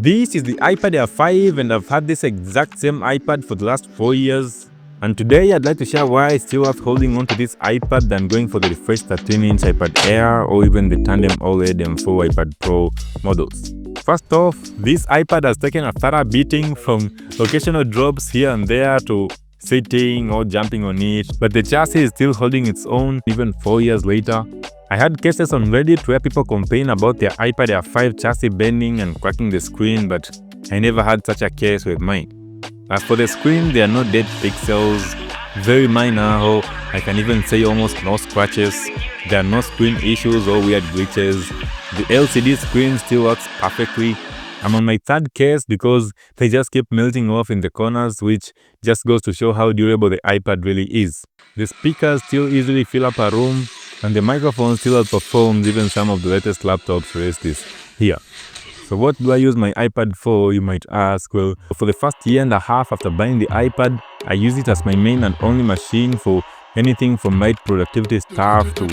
This is the iPad Air 5 and I've had this exact same iPad for the last 4 years. And today I'd like to share why it's still worth holding on to this iPad than going for the refreshed 13-inch iPad Air or even the tandem OLED M4 iPad Pro models. First off, this iPad has taken a thorough beating from occasional drops here and there to sitting or jumping on it, but the chassis is still holding its own even 4 years later. I had cases on Reddit where people complain about their iPad Air 5 chassis bending and cracking the screen, but I never had such a case with mine. As for the screen, there are no dead pixels, very minor, or I can even say almost no scratches. There are no screen issues or weird glitches. The LCD screen still works perfectly. I'm on my third case because they just keep melting off in the corners, which just goes to show how durable the iPad really is. The speakers still easily fill up a room, and the microphone still outperforms even some of the latest laptops released this here. So what do I use my iPad for, you might ask? Well, for the first year and a half after buying the iPad, I use it as my main and only machine for anything from light productivity stuff to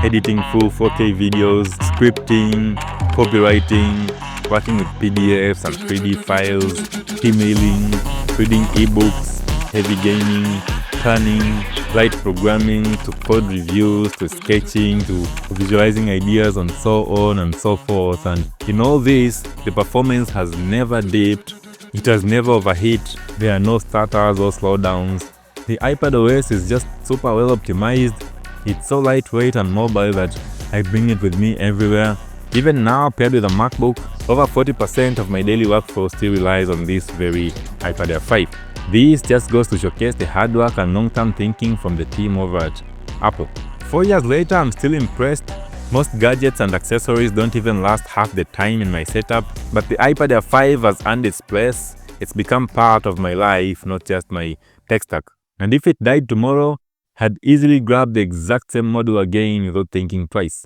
editing full 4K videos, scripting, copywriting, working with PDFs and 3D files, emailing, reading ebooks, heavy gaming, planning, light programming, to code reviews, to sketching, to visualizing ideas, and so on and so forth. And in all this, the performance has never dipped, it has never overheat, there are no stutters or slowdowns. The iPad OS is just super well optimized. It's so lightweight and mobile that I bring it with me everywhere. Even now, paired with a MacBook, over 40% of my daily workflow still relies on this very iPad Air 5. This just goes to showcase the hard work and long-term thinking from the team over at Apple. 4 years later, I'm still impressed. Most gadgets and accessories don't even last half the time in my setup, but the iPad Air 5 has earned its place. It's become part of my life, not just my tech stack. And if it died tomorrow, I'd easily grab the exact same model again without thinking twice.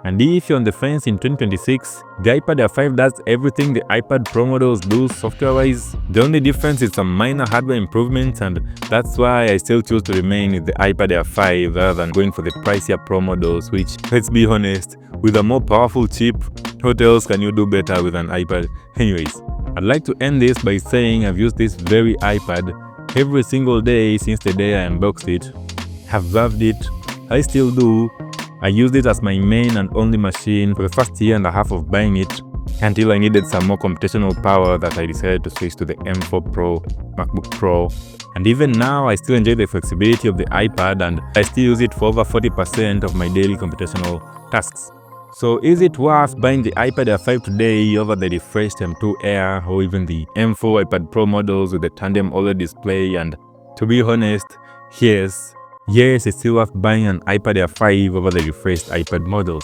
And if you're on the fence in 2026, the iPad Air 5 does everything the iPad Pro models do software-wise. The only difference is some minor hardware improvements, and that's why I still choose to remain with the iPad Air 5 rather than going for the pricier Pro models, which, let's be honest, with a more powerful chip, what else can you do better with an iPad? Anyways, I'd like to end this by saying I've used this very iPad every single day since the day I unboxed it. I've loved it, I still do. I used it as my main and only machine for the first year and a half of buying it, until I needed some more computational power that I decided to switch to the M4 Pro, MacBook Pro. And even now, I still enjoy the flexibility of the iPad, and I still use it for over 40% of my daily computational tasks. So is it worth buying the iPad Air 5 today over the refreshed M2 Air or even the M4 iPad Pro models with the tandem OLED display? And to be honest, yes, it's still worth buying an iPad Air 5 over the refreshed iPad models.